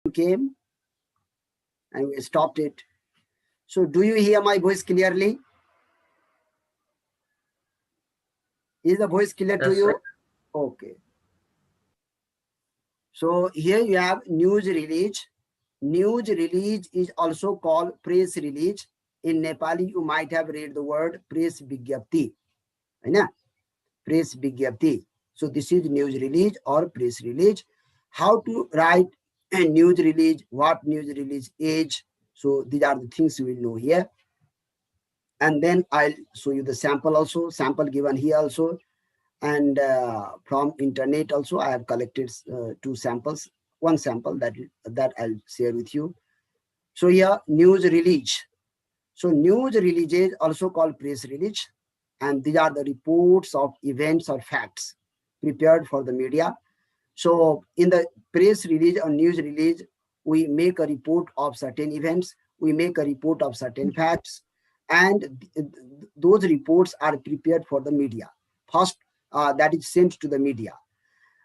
came and we stopped it. So do you hear my voice clearly? Is the voice clear to Yes, you? sir. Okay. So here you have news release. News release is also called press release. In Nepali, you might have read the word press vigyapti. Right? Press vigyapti. So this is news release or press release. How to write a news release, what news release is. So these are the things we will know here. And then I'll show you the sample also, sample given here also. And from internet also, I have collected two samples, one sample that I'll share with you. So here, news release. So news releases also called press release. And these are the reports of events or facts prepared for the media. So in the press release or news release, we make a report of certain events, we make a report of certain facts, and those reports are prepared for the media. First, that is sent to the media,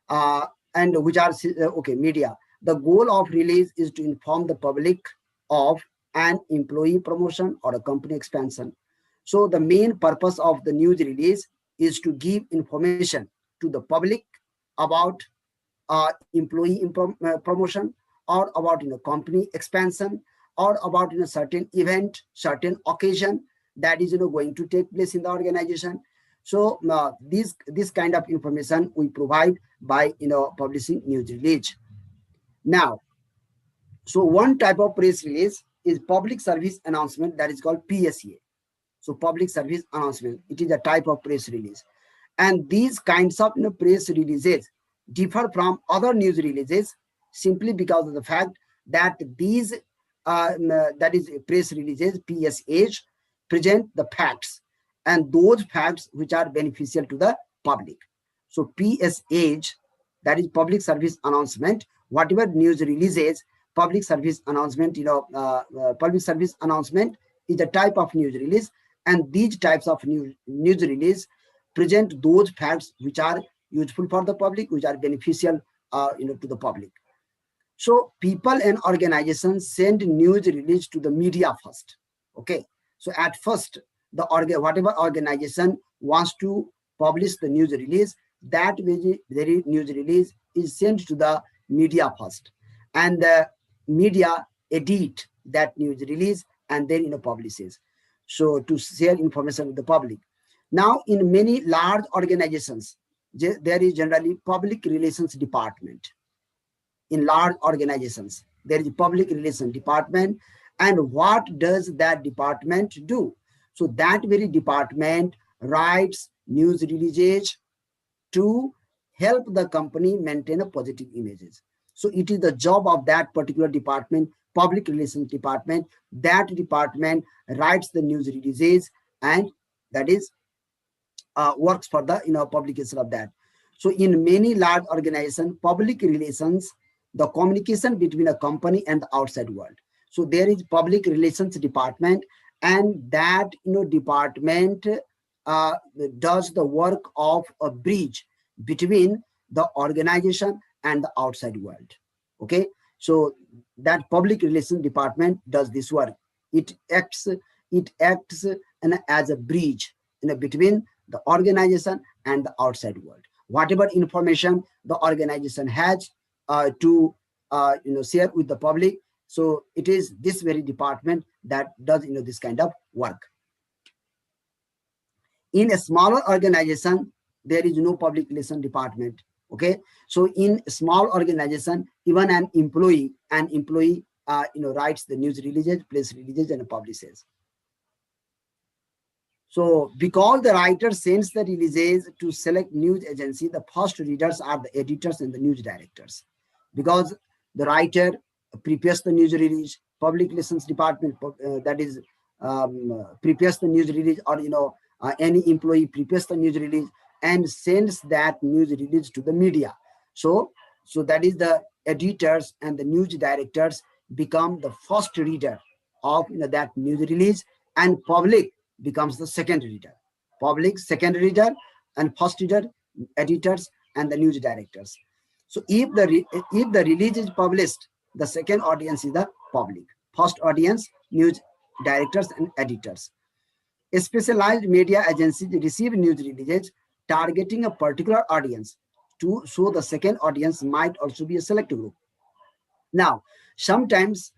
uh, and which are okay, media. The goal of release is to inform the public of an employee promotion or a company expansion. So the main purpose of the news release is to give information to the public about employee promotion, or about company expansion, or about certain event, certain occasion that is going to take place in the organization. So this kind of information we provide by publishing news release. Now, so one type of press release is public service announcement, that is called PSA. So public service announcement, it is a type of press release. And these kinds of press releases differ from other news releases simply because of the fact that these that is press releases, PSAs, present the facts, and those facts which are beneficial to the public. So PSAs, that is public service announcement, whatever news releases, public service announcement, public service announcement is a type of news release, and these types of news release present those facts which are useful for the public, which are beneficial to the public. So people and organizations send news release to the media first. Okay. So at first, whatever organization wants to publish the news release, that very news release is sent to the media first, and the media edit that news release and then publishes. So to share information with the public. Now, in many large organizations, there is generally public relations department. In large organizations, there is a public relations department. And what does that department do? So that very department writes news releases to help the company maintain a positive images. So it is the job of that particular department, public relations department. That department writes the news releases, and that is works for the publication of that. So in many large organizations, public relations, the communication between a company and the outside world. So there is public relations department, and that department uh, does the work of a bridge between the organization and the outside world. Okay, so that public relations department does this work. It acts as a bridge between the organization and the outside world. Whatever information the organization has to share with the public, so it is this very department that does this kind of work. In a smaller organization, there is no public relation department. Okay, so in a small organization, even an employee writes the news releases, press releases, and publishes. So because the writer sends the releases to select news agency, the first readers are the editors and the news directors. Because the writer prepares the news release, public relations department that is prepares the news release, or any employee prepares the news release and sends that news release to the media. So that is the editors and the news directors become the first reader of that news release, and public becomes the second reader. Public, second reader, and first reader, editors, and the news directors. So if the release is published, The second audience is the public. First audience, news directors and editors. Specialized media agencies receive news releases targeting a particular audience. So the second audience might also be a select group. Now, sometimes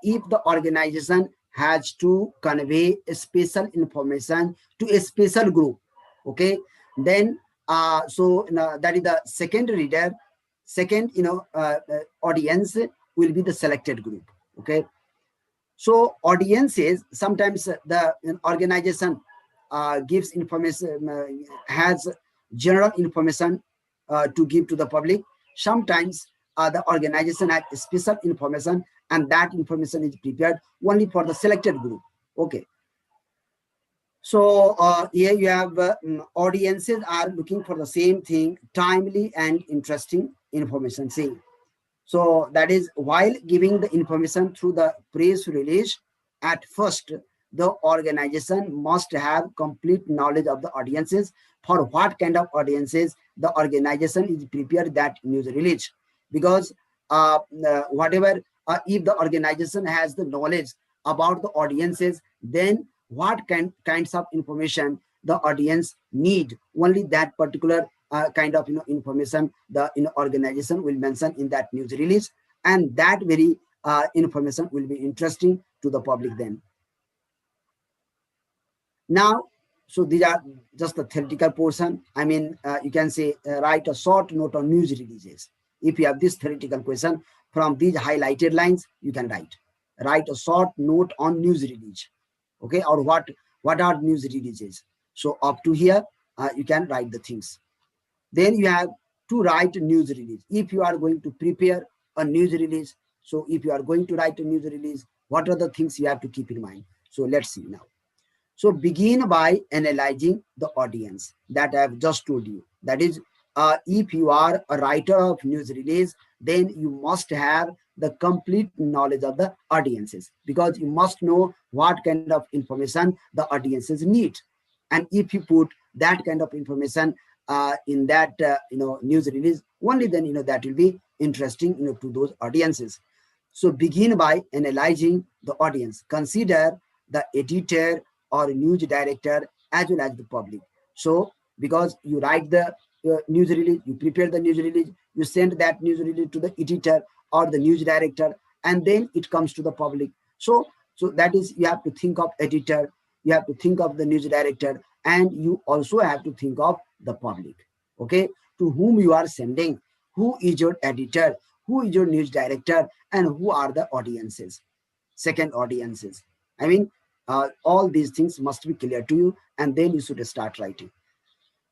if the organization has to convey a special information to a special group, okay, then that is the second reader, second audience will be the selected group. Okay, so audiences sometimes the organization gives information, has general information to give to the public. Sometimes the organization has special information, and that information is prepared only for the selected group. Okay. So here you have audiences are looking for the same thing, timely and interesting information. See, so that is while giving the information through the press release, at first, the organization must have complete knowledge of the audiences, for what kind of audiences the organization is prepared that news release. Because whatever, if the organization has the knowledge about the audiences, then what kinds of information the audience need, only that particular kind of information the organization will mention in that news release, and that very information will be interesting to the public then. Now, so these are just the theoretical portion. I mean, you can say write a short note on news releases. If you have this theoretical question, from these highlighted lines you can write a short note on news release. Okay, or what are news releases. So up to here you can write the things. Then you have to write a news release. If you are going to prepare a news release, so if you are going to write a news release, what are the things you have to keep in mind? So let's see now. So begin by analyzing the audience that I have just told you. That is, if you are a writer of news release, then you must have the complete knowledge of the audiences, because you must know what kind of information the audiences need. And if you put that kind of information in that news release, only then that will be interesting to those audiences. So begin by analyzing the audience. Consider the editor or news director as well as the public. So because you write the news release, you prepare the news release, you send that news release to the editor or the news director, and then it comes to the public. So that is, you have to think of editor, you have to think of the news director, and you also have to think of the public. Okay, to whom you are sending, who is your editor, who is your news director, and who are the audiences, second audiences. I mean, all these things must be clear to you, and then you should start writing.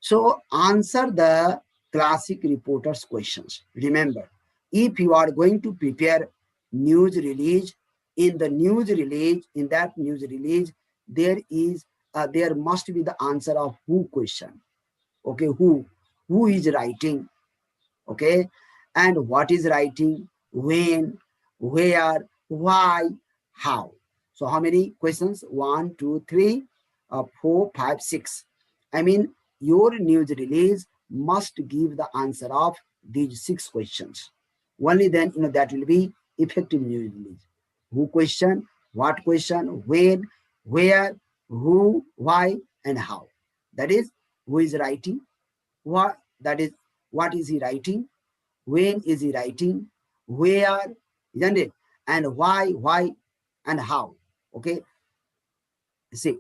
So answer the classic reporters questions. Remember, if you are going to prepare news release, in that news release, there must be the answer of who question. Okay, who is writing, okay, and what is writing, when, where, why, how. So how many questions? 1, 2, 3, 4, 5, 6. I mean, your news release must give the answer of these 6 questions. Only then that will be effective news release. Who question, what question, when, where, who, why, and how. That is, who is writing, what is he writing, when is he writing, where, isn't it, and why, and how. Okay, see.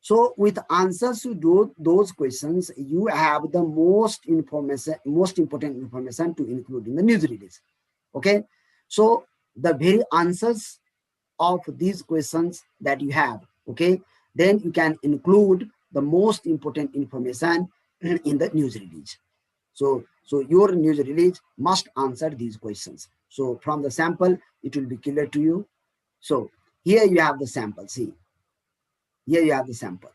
So with answers to those questions, you have the most important information to include in the news release. Okay, so the very answers of these questions that you have, okay, then you can include the most important information in the news release. So your news release must answer these questions. So from the sample, it will be clear to you. So here you have the sample. See, here you have the sample.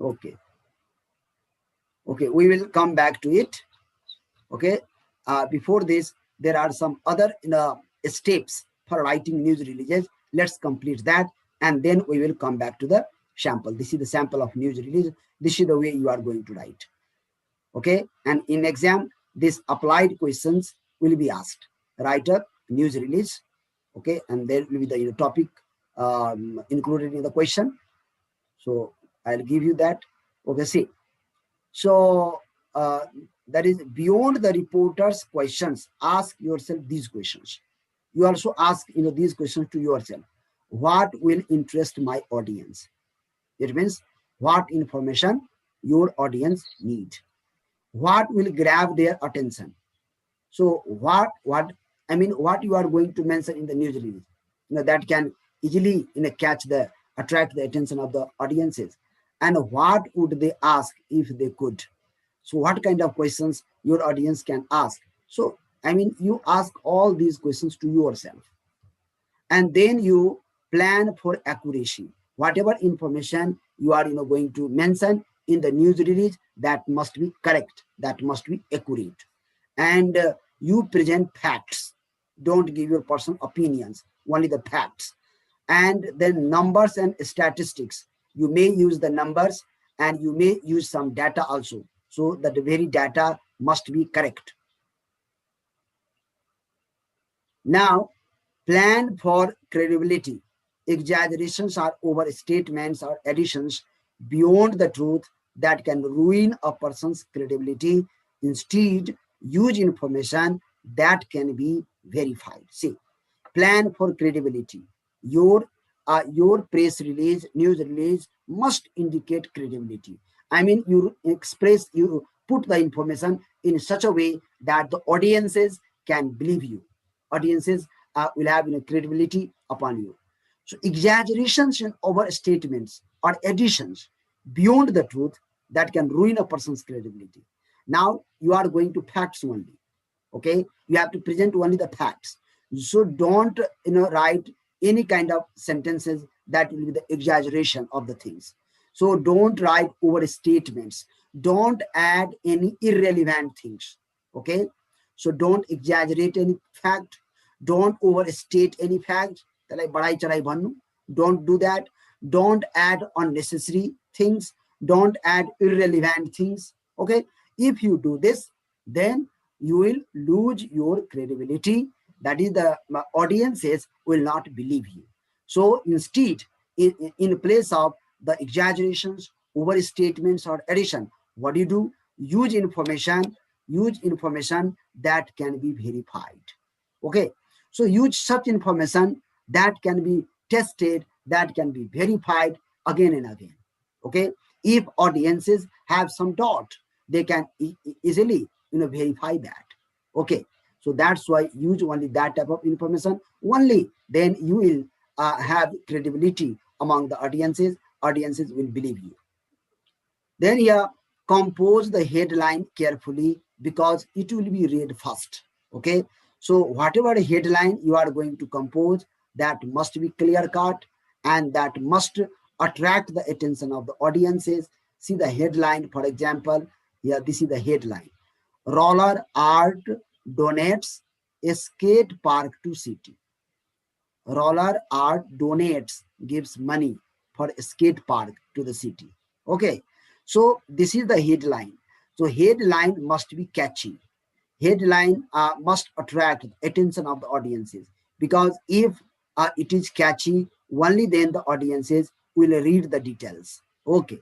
Okay, we will come back to it. Okay, before this, there are some other steps for writing news releases. Let's complete that, and then we will come back to the sample. This is the sample of news release. This is the way you are going to write. Okay, and in exam, these applied questions will be asked. Write a news release, okay, and there will be the topic included in the question. So I'll give you that. Okay, see. So that is beyond the reporter's questions. Ask yourself these questions. You also ask these questions to yourself. What will interest my audience? It means what information your audience need. What will grab their attention? So what what you are going to mention in the news release, that can easily attract the attention of the audiences. And what would they ask if they could? So what kind of questions your audience can ask? So you ask all these questions to yourself, and then you plan for accuracy. Whatever information you are going to mention in the news release, that must be correct, that must be accurate. And you present facts. Don't give your personal opinions, only the facts. And then numbers and statistics. You may use the numbers and you may use some data also, so that the very data must be correct. Now, plan for credibility. Exaggerations or overstatements or additions beyond the truth that can ruin a person's credibility. Instead, use information that can be verified. See, plan for credibility. Your press release, news release must indicate credibility. You put the information in such a way that the audiences can believe you. Audiences will have credibility upon you. So exaggerations and overstatements or additions beyond the truth that can ruin a person's credibility. Now you are going to facts only. Okay, you have to present only the facts. So don't write any kind of sentences that will be the exaggeration of the things. So don't write overstatements. Don't add any irrelevant things. Okay, so don't exaggerate any fact. Don't overstate any fact. Don't do that. Don't add unnecessary things. Don't add irrelevant things. Okay, if you do this, then you will lose your credibility. That is, the audiences will not believe you. So instead, in place of the exaggerations, overstatements, or addition, what do? Use information that can be verified. Okay, so use such information that can be tested, that can be verified again and again. Okay, if audiences have some doubt, they can easily verify that. Okay, so that's why use only that type of information. Only then you will have credibility among the audiences. Audiences will believe you. Then here, compose the headline carefully because it will be read first. Okay, so whatever headline you are going to compose, that must be clear cut and that must attract the attention of the audiences. See the headline, for example, here this is the headline. Roller art donates a skate park to city. Roller art donates, gives money for a skate park to the city. Okay, so this is the headline. So headline must be catchy. Headline must attract attention of the audiences, because if it is catchy, only then the audiences will read the details. Okay,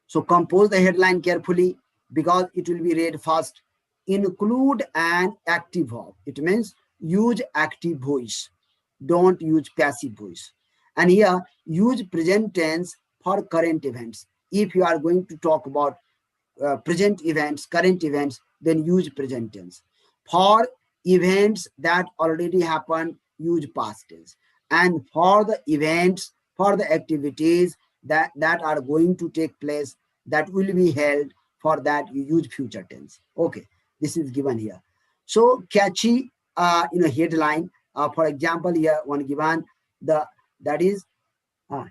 so compose the headline carefully because it will be read fast. Include an active verb. It means use active voice. Don't use passive voice. And here, use present tense for current events. If you are going to talk about present events, current events, then use present tense. For events that already happened, use past tense. And for the events, for the activities that are going to take place, that will be held, for that you use future tense. Okay, this is given here. So catchy headline, for example, here one given, that is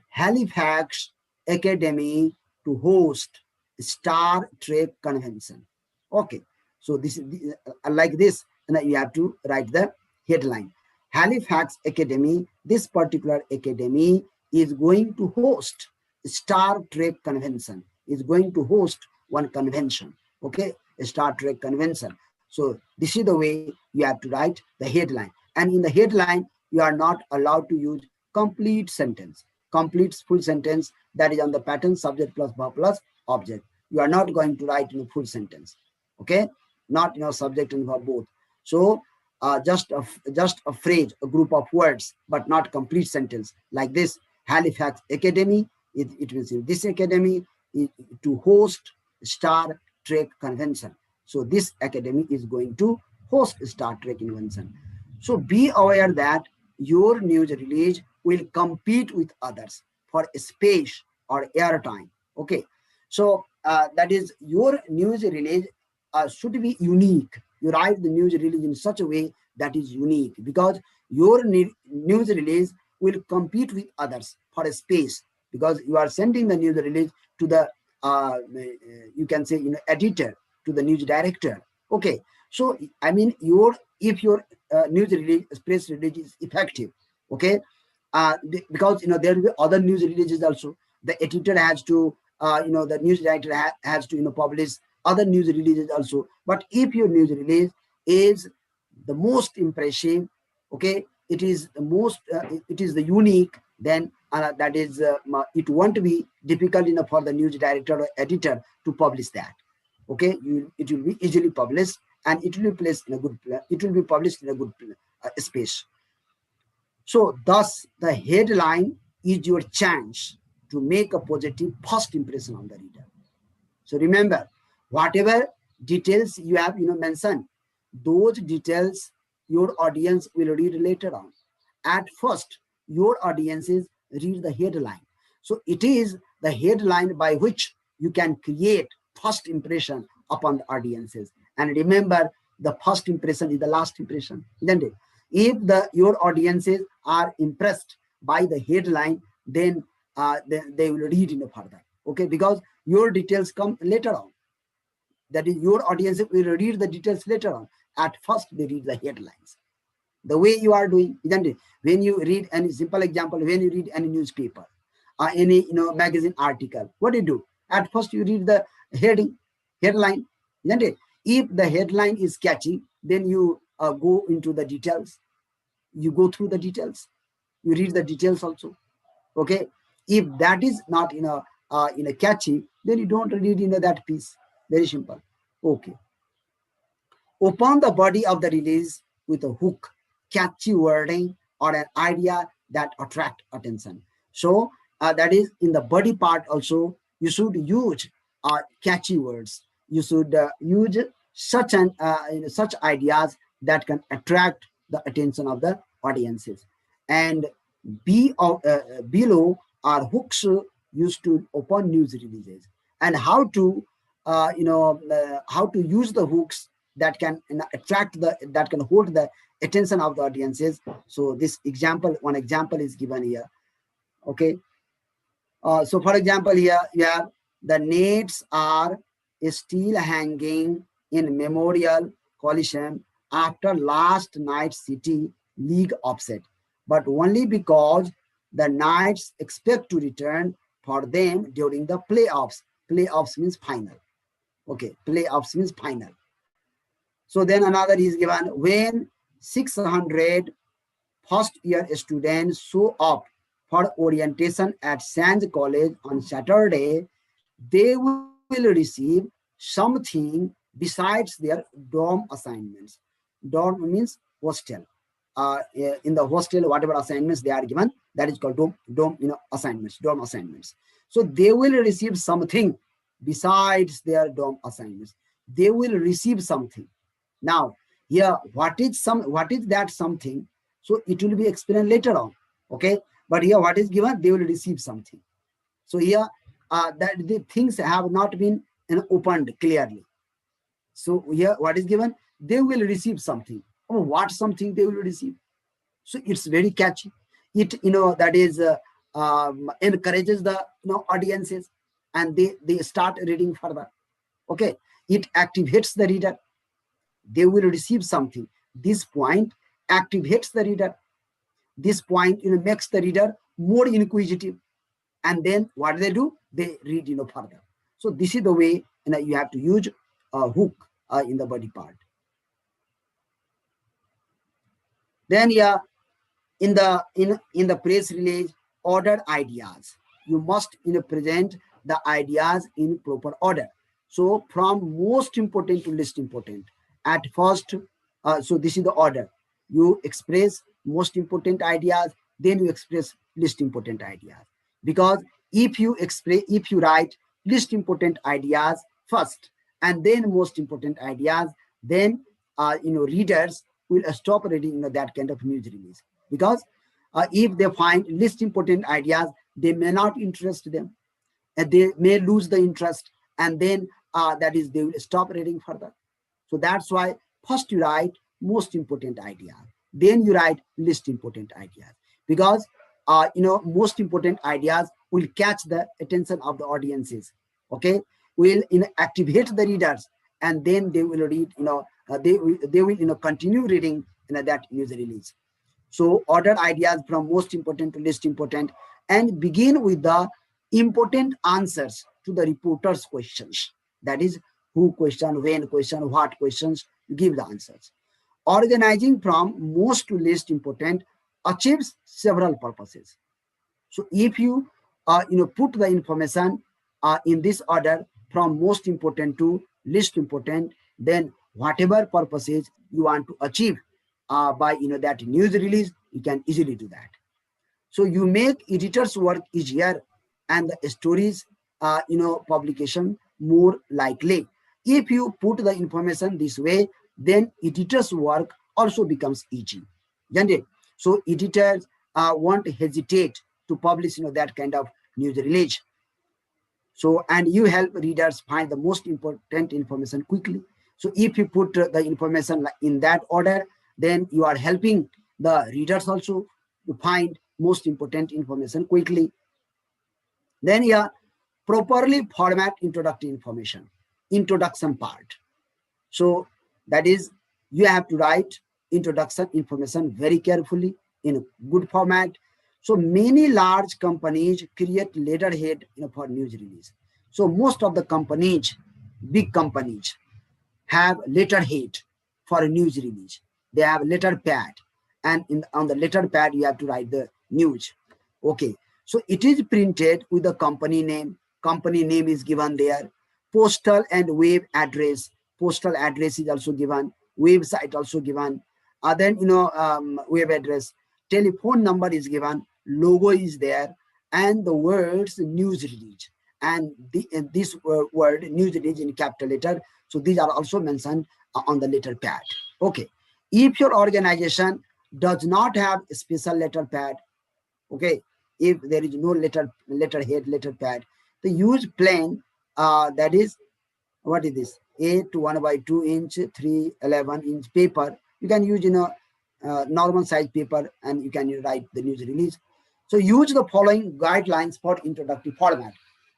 Halifax Academy to host Star Trek convention. Okay, so this is like this, and you have to write the headline. Halifax Academy, this particular academy is going to host Star Trek convention, is going to host one convention. Okay, Star Trek convention. So this is the way you have to write the headline. And in the headline, you are not allowed to use complete sentence, complete full sentence that is on the pattern subject plus verb plus object. You are not going to write in a full sentence. Okay, not subject and verb both. So just a phrase, a group of words, but not complete sentence like this. Halifax Academy. It means this academy is to host Star Trek convention. So this academy is going to host Star Trek convention. So be aware that your news release will compete with others for space or airtime. Okay, so that is your news release should be unique. You write the news release in such a way that is unique, because your news release will compete with others for a space, because you are sending the news release to the you can say editor, to the news director. Okay, so I mean if your news release, press release is effective, okay, because there will be other news releases also. The editor has to the news director has to publish other news releases also. But if your news release is the most impressive, okay, it is the most it is the unique, then that is it won't be difficult enough for the news director or editor to publish that. Okay, it will be easily published, and it will be placed in a good it will be published in a good space. So thus the headline is your chance to make a positive first impression on the reader. So remember, whatever details you have mentioned, those details your audience will read later on. At first, your audiences read the headline. So it is the headline by which you can create first impression upon the audiences. And remember, the first impression is the last impression, isn't it? If your audiences are impressed by the headline, then they will read further. Okay, because your details come later on. That is, your audience will read the details later on. At first, they read the headlines. The way you are doing, isn't it? When you read any simple example, when you read any newspaper, any magazine article, what do? At first, you read the headline, isn't it? If the headline is catchy, then you go into the details. You go through the details. You read the details also. Okay. If that is not catchy, then you don't read that piece. Very simple. Okay. Open the body of the release with a hook, catchy wording, or an idea that attract attention. So that is in the body part also. You should use catchy words. You should use such such ideas that can attract the attention of the audiences. And below are hooks used to open news releases, and how to how to use the hooks that can attract that can hold the attention of the audiences. So this example, one example is given here. Okay, so for example, here you have the nets are still hanging in Memorial Coliseum after last night's City League upset, but only because the Knights expect to return for them during the playoffs. Playoffs means final. Okay, playoffs means final. So then another is given, when 600 first year students show up for orientation at Sands College on Saturday, they will receive something besides their dorm assignments. Dorm means hostel. In the hostel, whatever assignments they are given, that is called dorm assignments, dorm assignments. So they will receive something besides their dorm assignments. They will receive something. Now, here, what is that something? So it will be explained later on. Okay, but here what is given? They will receive something. So here that the things have not been opened clearly. So here what is given? They will receive something. Oh, what something they will receive? So it's very catchy. It that is encourages the audiences, and they start reading further. Okay, it activates the reader. They will receive something. This point activates the reader. This point makes the reader more inquisitive, and then what they do? They read further. So this is the way you have to use hook in the body part. Then yeah, in the press release, order ideas. You must present the ideas in proper order. So from most important to least important. At first, so this is the order. You express most important ideas, then you express least important ideas. Because if you write least important ideas first and then most important ideas, then readers will stop reading that kind of news release. Because if they find least important ideas, they may not interest them, and they may lose the interest, and then that is they will stop reading further. So that's why first you write most important ideas, then you write least important ideas, because most important ideas will catch the attention of the audiences. Okay, will activate the readers, and then they will read. They will continue reading that news release. So order ideas from most important to least important, and begin with the important answers to the reporter's questions. That is, who question, when question, what questions, you give the answers. Organizing from most to least important achieves several purposes. So if you put the information in this order from most important to least important, then whatever purposes you want to achieve by that news release, you can easily do that. So you make editors' work easier and the stories publication more likely. If you put the information this way, then editors' work also becomes easy, isn't it? So editors won't hesitate to publish that kind of news release. So, and you help readers find the most important information quickly. So if you put the information in that order, then you are helping the readers also to find most important information quickly. Then yeah, properly format introductory information, introduction part. So that is, you have to write introduction information very carefully in a good format. So many large companies create letterhead for news release. So most of the companies, big companies, have letterhead for a news release. They have letter pad, and on the letter pad you have to write the news. Okay, so it is printed with the company name. Company name is given there. Postal and web address. Postal address is also given. Website also given. Then web address. Telephone number is given. Logo is there, and the words news release. And this word news release in capital letter. So these are also mentioned on the letter pad. Okay, if your organization does not have a special letter pad, okay, if there is no letterhead, letter pad, they use plain, that is, what is this, 8 to 1 by 2 inch 311-inch paper. You can use normal size paper, and you can write the news release. So use the following guidelines for introductory format.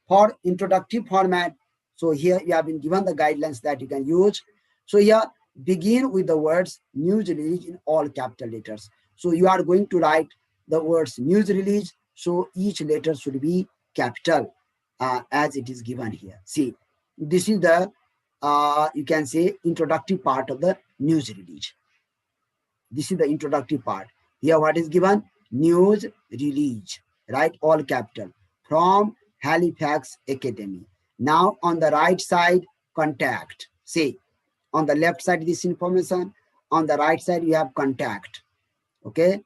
For introductory format, so here you have been given the guidelines that you can use. So here, begin with the words news release in all capital letters. So you are going to write the words news release, so each letter should be capital as it is given here. See, this is the you can say introductory part of the news release. This is the introductory part. Here what is given? News release, right? All capital, from Halifax Academy. Now on the right side, contact. See, on the left side this information, on the right side you have contact. Okay,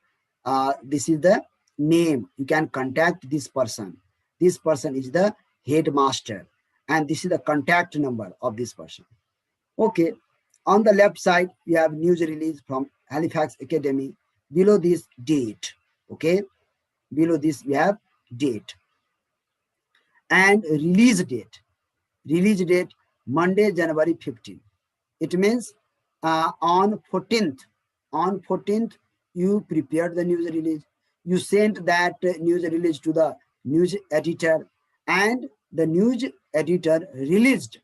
this is the name. You can contact this person. This person is the headmaster, and this is the contact number of this person. Okay, on the left side you have news release from Halifax Academy. Below this, date. Okay, below this we have date and release date. Release date Monday, January 15. It means on 14th. On 14th, you prepared the news release. You sent that news release to the news editor, and the news editor released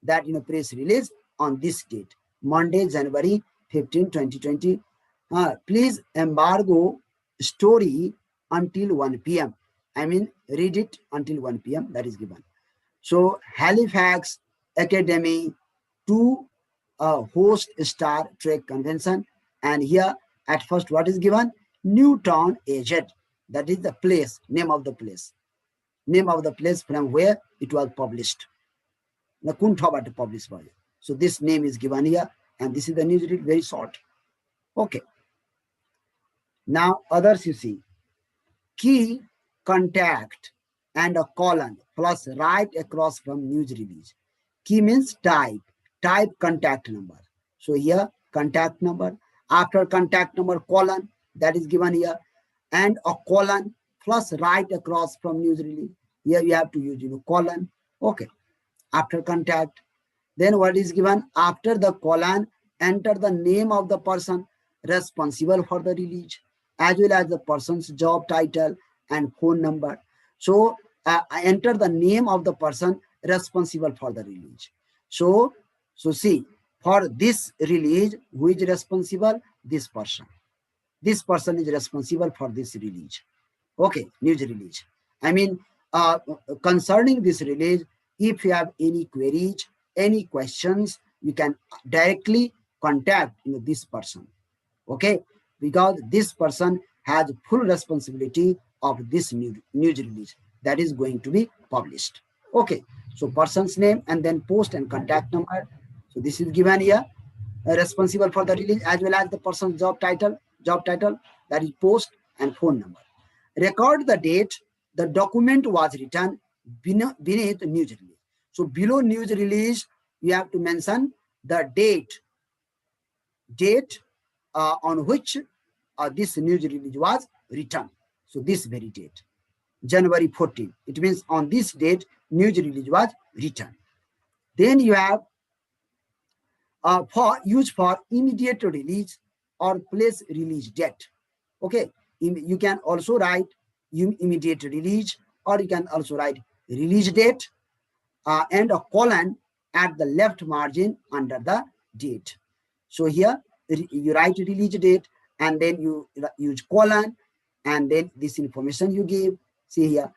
that press release on this date, Monday, January 15, 2020. Please embargo story until 1 p.m. I mean, read it until 1 p.m. That is given. So Halifax Academy to host Star Trek convention. And here at first what is given? Newton AZ. That is the place, name of the place. Name of the place from where it was published. The Kunthabat published by. So this name is given here, and this is the news release, very short. Okay. Now others you see. Key, contact, and a colon plus right across from news release. Key means type contact number. So here contact number, after contact number colon, that is given here, and a colon plus right across from news release. Here you have to use colon. Okay. After contact, then what is given? After the colon, enter the name of the person responsible for the release, as well as the person's job title and phone number. So enter the name of the person responsible for the release. So see, for this release, who is responsible? This person. This person is responsible for this release. Okay, news release. I mean, concerning this release, if you have any queries, any questions, you can directly contact this person. Okay, because this person has full responsibility of this news release that is going to be published. Okay, so person's name and then post and contact number. So this is given here, responsible for the release, as well as the person's job title, that is post and phone number. Record the date the document was written beneath news release. So below news release, you have to mention the date on which this news release was written. So this very date, January 14. It means on this date, news release was written. Then you have use for immediate release or place release date. Okay, you can also write immediate release, or you can also write release date and a colon at the left margin under the date. So here you write release date and then you use colon and then this information you give. See here,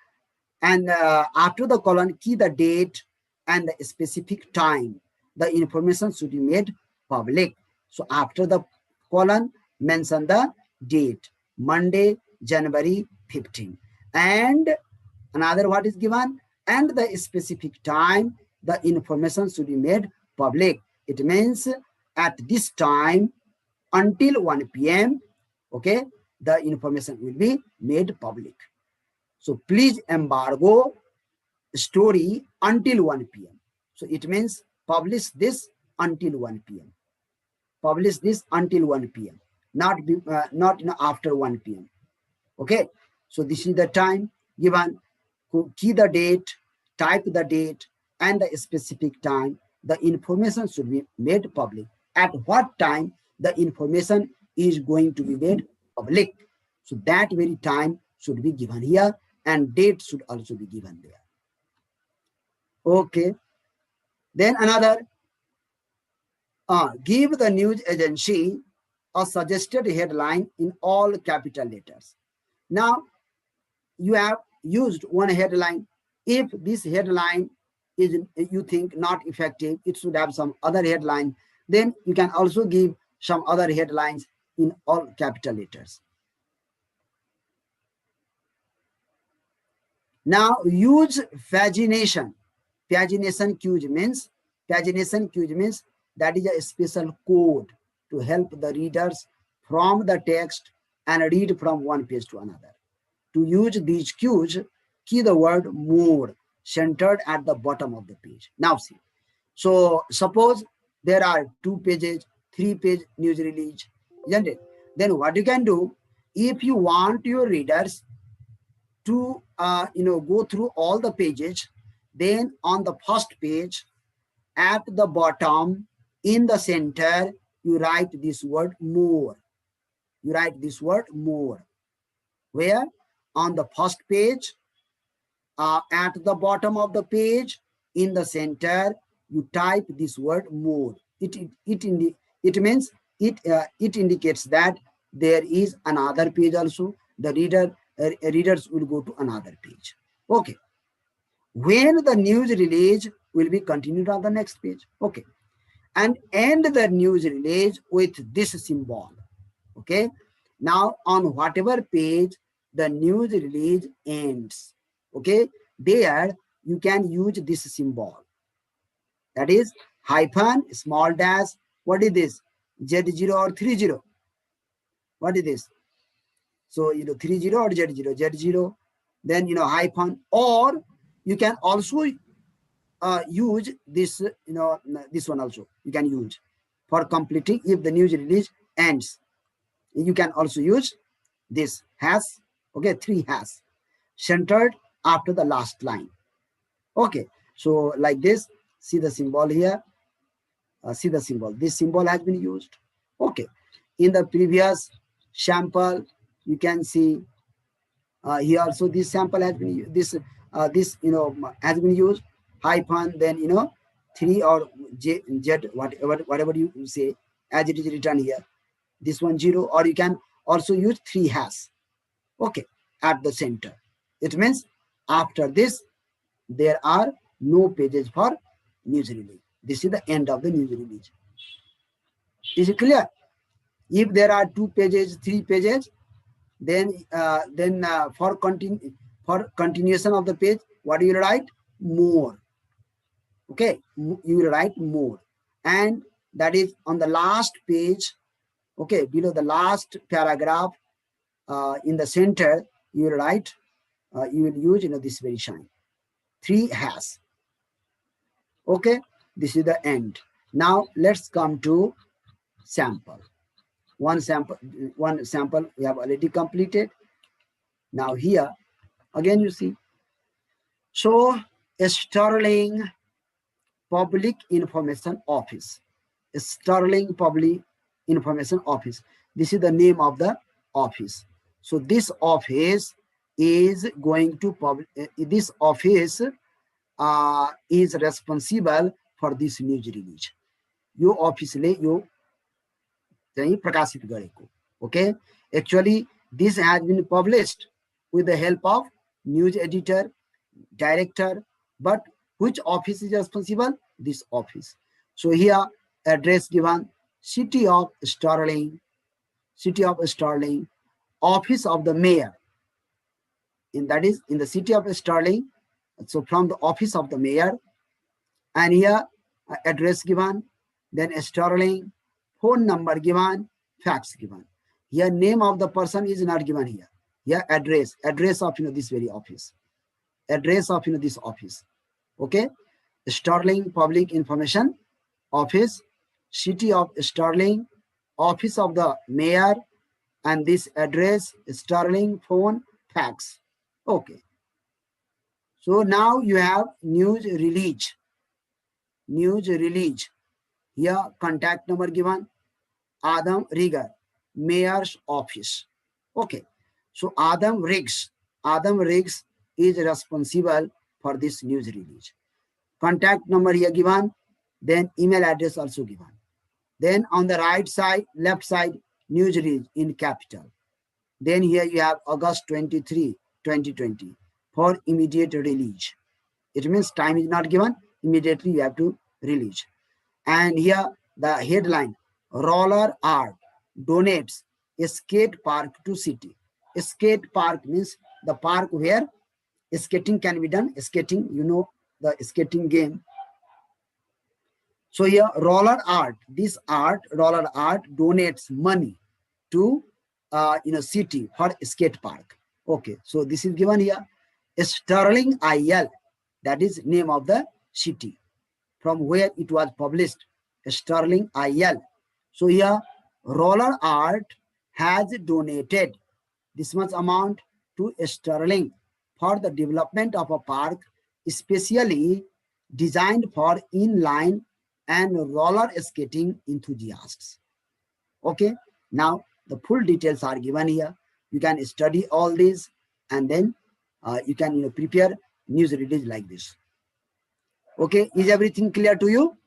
and after the colon, key the date and the specific time. The information should be made public. So after the colon, mention the date, Monday, January 15. And another what is given, and the specific time, the information should be made public. It means at this time until 1 p.m. Okay, the information will be made public. So please embargo story until 1 p.m. So it means publish this until 1 p.m. Publish this until 1 p.m. Not after 1 p.m. Okay. So this is the time given. Key the date, type the date and the specific time. The information should be made public. At what time the information is going to be made public. So that very time should be given here, and date should also be given there. Okay. Then another, give the news agency a suggested headline in all capital letters. Now, you have used one headline. If this headline is, you think, not effective, it should have some other headline, then you can also give some other headlines in all capital letters. Now, use pagination. Pagination cues means that is a special code to help the readers from the text and read from one page to another. To use these cues, key the word more centered at the bottom of the page. Now see, so suppose there are 2 pages, 3-page news release, isn't it? Then what you can do, if you want your readers to go through all the pages, then on the first page, at the bottom, in the center, you write this word more. You write this word more. Where? On the first page, at the bottom of the page, in the center, you type this word more. It means it indicates that there is another page also. The readers will go to another page. Okay. When the news release will be continued on the next page. Okay. and end the news release with this symbol. Okay. Now on whatever page the news release ends, okay, there you can use this symbol. That is hyphen, small dash. What is this? Z0 or 30? What is this? So, 30 or Z0, Z0, then, hyphen, or you can also use this, this one also you can use for completing if the news release ends. You can also use this hash, okay, 3 hash centered after the last line. Okay, so like this, see the symbol here, see the symbol, this symbol has been used. Okay, in the previous sample you can see here also this sample has been used, this has been used, hyphen, then 3 or z, whatever you say, as it is written here, this one 0, or you can also use 3 hash, okay, at the center. It means after this there are no pages for news release. This is the end of the news release. Is it clear? If there are 2 pages, 3 pages, then for continuation of the page, what you will write? More. Okay, you will write more, and that is on the last page. Okay, below the last paragraph, in the center, you will write, you will use this very sign, 3 hash. Okay, this is the end. Now let's come to sample. One sample we have already completed. Now here again you see, so Sterling Public Information Office, Sterling Public Information Office, this is the name of the office. So this office is going to this office is responsible for this news release. यो office-ले यो चाहिँ प्रकाशित गरेको. Okay, actually this has been published with the help of news editor, director, but which office is responsible? This office. So here address given, City of Sterling, City of Sterling, office of the mayor, and that is in the City of Sterling. So from the office of the mayor, and here address given, then Sterling, phone number given, fax given. Here name of the person is not given here. Here address of this very office, address of this office. Okay, Sterling Public Information Office, City of Sterling, office of the mayor, and this address, Sterling, phone, fax. Okay, so now you have news release. News release. Here contact number given, Adam Rieger, mayor's office. Okay, so Adam Riggs is responsible for this news release. Contact number here given, then email address also given. Then on the right side, left side, news release in capital. Then here you have August 23, 2020 for immediate release. It means time is not given, immediately you have to release. And here the headline, Roller Art donates a skate park to city. A skate park means the park where skating can be done. Skating, the skating game. So here Roller Art, this art, Roller Art donates money to city for skate park. Okay, so this is given here. Sterling IL, that is name of the city from where it was published, Sterling IL. So here Roller Art has donated this much amount to Sterling for the development of a park especially designed for inline and roller skating enthusiasts. Okay, now the full details are given here. You can study all these, and then you can prepare news release like this. Okay, is everything clear to you?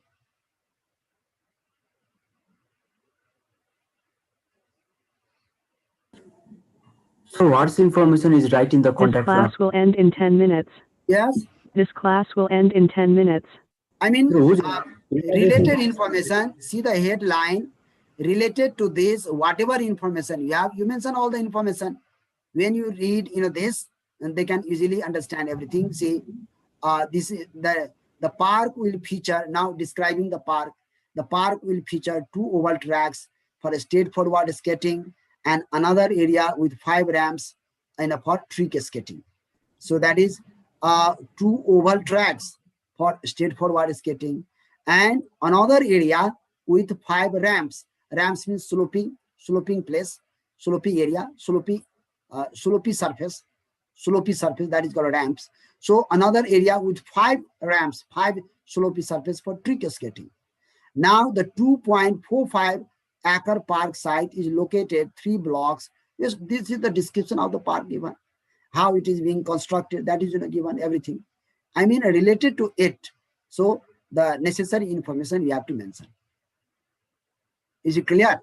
So what's information is right in the contact form? This class will end in 10 minutes. Yes. This class will end in 10 minutes. I mean, related information, see the headline, related to this, whatever information you have, you mention all the information. When you read, this, and they can easily understand everything. See, this is the park will feature, now describing the park. The park will feature 2 oval tracks for straightforward skating and another area with 5 ramps and for trick skating. So that is 2 oval tracks for straightforward skating and another area with 5 ramps. Ramps means sloping place, sloping area, slopy surface, that is called ramps. So another area with 5 ramps, 5 slopy surface for trick skating. Now the 2.45 acre park site is located 3 blocks. Yes, this is the description of the park given. How it is being constructed, that is given everything. I mean related to it. So the necessary information you have to mention. Is it clear?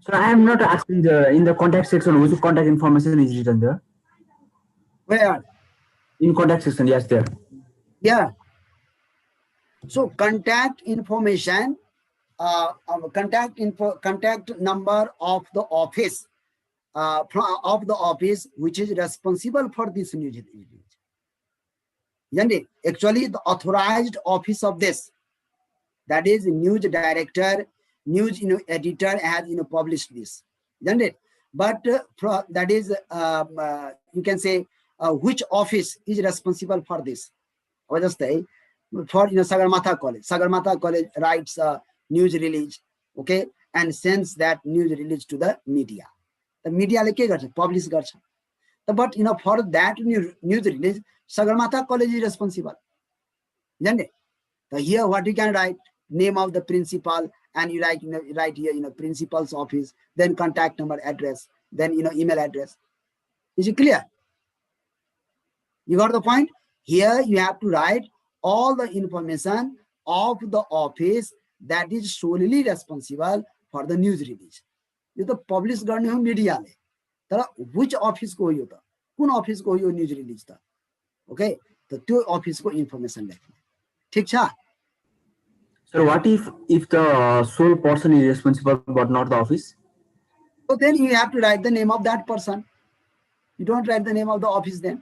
So I am not asking in the contact section which contact information is written there. Where? In contact section, yes, there. Yeah. So contact information, contact number of the office, which is responsible for this news release. Actually, the authorized office of this, that is news director, news editor has published this, isn't it? But that is you can say which office is responsible for this. Or just say for Sagarmatha College writes a news release, okay, and sends that news release to the media. The media publish garcha. But for that news release, Sagarmatha College is responsible, isn't it? So here what you can write, name of the principal, and you write here principal's office, then contact number, address, then email address. Is it clear? You got the point? Here you have to write all the information of the office that is solely responsible for the news release. You the publish गर्ने हो media ले, तर which office को यो त, कुन office को यो news release त, okay? तो त्यो office को information लेख्ने, ठीक छ? So what if the sole person is responsible but not the office? So then you have to write the name of that person. You don't write the name of the office then.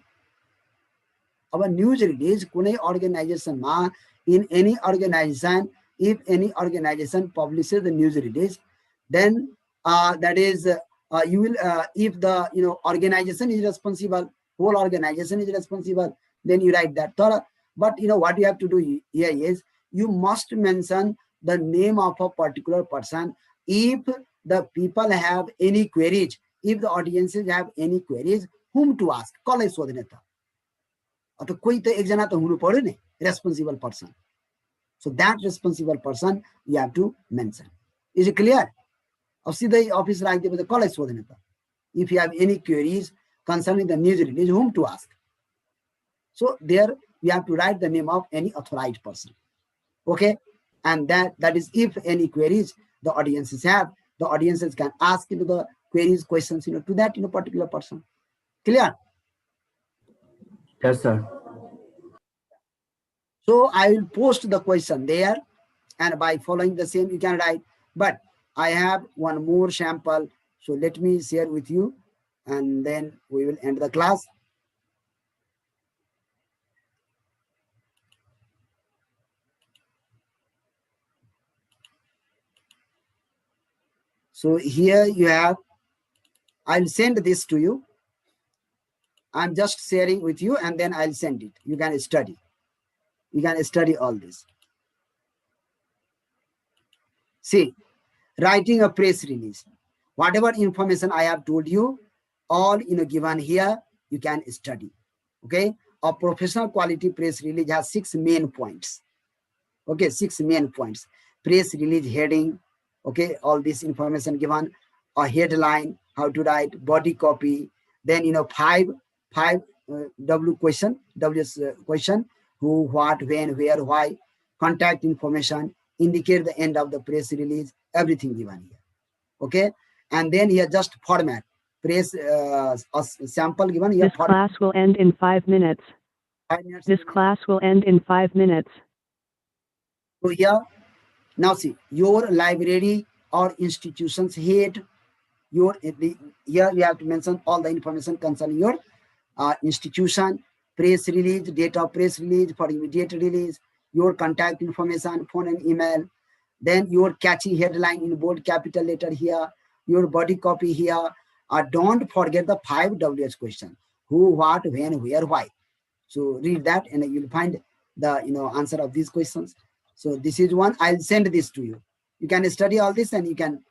Our news release, कुनै organization मा, in any organization, if any organization publishes the news release, then that is you will if the organization is responsible, whole organization is responsible, then you write that. But what you have to do here is you must mention the name of a particular person. If the people have any queries, if the audiences have any queries, whom to ask? कसलाई सोध्ने त? अथवा कोही त एकजना त हुनु पर्यो नि, responsible person. So that responsible person you have to mention. Is it clear? अब सिधै अफिस राखिदिएपछि कसलाई सोध्ने त? If you have any queries concerning the news release, whom to ask? So there you have to write the name of any authorized person. Okay, and that is if any queries the audiences have, the audiences can ask the queries, questions to that particular person. Clear? Yes, sir. So I will post the question there, and by following the same you can write. But I have one more sample, so let me share with you, and then we will end the class. So here you have, I'll send this to you. I'm just sharing with you, and then I'll send it. You can study. You can study all this. See, writing a press release. Whatever information I have told you, all given here, you can study. Okay, a professional quality press release has 6 main points. Okay, 6 main points. Press release heading. Okay, all this information given. A headline, how to write, body copy. Then five W question, question, who, what, when, where, why, contact information, indicate the end of the press release, everything given here. Okay, and then here just format, press a sample given here. This class will end in 5 minutes. 5 minutes. This class will end in 5 minutes. So here, now see, your library or institution's head, here you have to mention all the information concerning your institution, press release, date of press release for immediate release, your contact information, phone and email, then your catchy headline in bold capital letter here, your body copy here. Don't forget the 5 W's question: who, what, when, where, why. So read that and you'll find the answer of these questions. So this is one. I'll send this to you. You can study all this and you can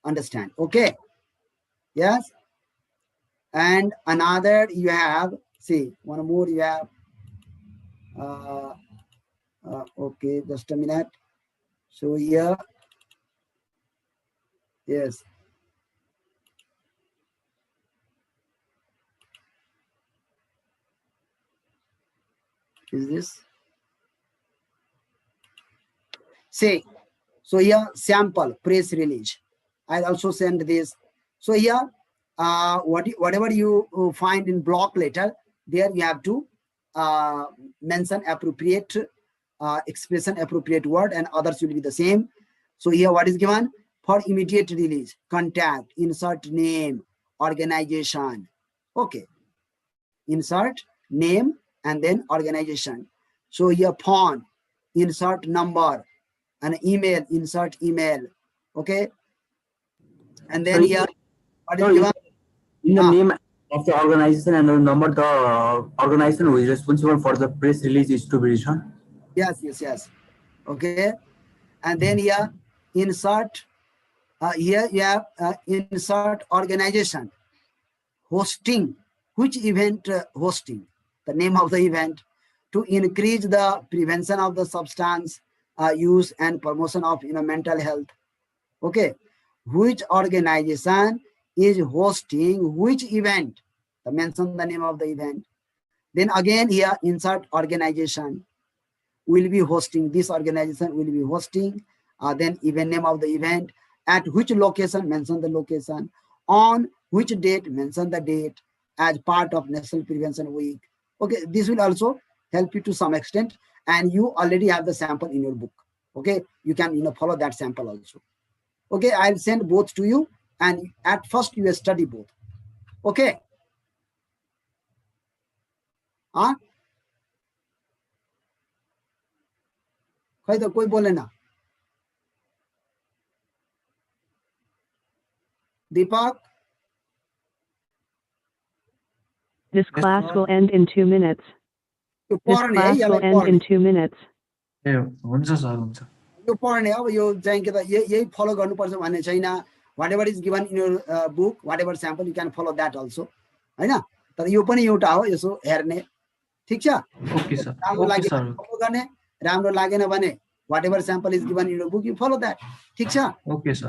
understand. Okay. Yes. And another you have, see, one more you have. Okay, just a minute. So here, yes. Is this? Say, so here sample press release. I'll also send this. So here, whatever you find in block letter, there you have to mention appropriate expression, appropriate word, and others will be the same. So here what is given? For immediate release, contact, insert name, organization. Okay. Insert name and then organization. So here phone, insert number, and email, insert email. Okay. And then here, what is given? In the name of the organization and the number, the organization who is responsible for the press release is to be written. Yes. Okay. And then here, insert, here you have insert organization, hosting, which event hosting, the name of the event, to increase the prevention of the substance use and promotion of mental health. Okay. Which organization is hosting which event? Mention the name of the event. Then again here, insert organization, will be hosting, this organization will be hosting, then event name of the event, at which location, mention the location, on which date, mention the date, as part of National Prevention Week. Okay, this will also help you to some extent, and you already have the sample in your book. Okay, you can follow that sample also. Okay, I'll send both to you, and at first you will study both. Okay. हाँ खै त कोही बोलेन Deepak? This class will end in 2 minutes. Yo This पढ्ने है, class will यसलाई end पढ्ने in 2 minutes. ए हुन्छ सर हुन्छ यो पढ्ने अब यो चाहिँ के त यही फलो गर्नुपर्छ भन्ने छैन. whatever is given in your book, whatever sample, you can follow that also. हैन? तर यो पनि एउटा हो, यसो हेर्ने. ठीक छ? ओके सर राम्रो ओके लाग्यो सर फलो गर्ने, राम्रो लागेन भने whatever sample is given in your book, you follow that. ठीक छ? Okay sir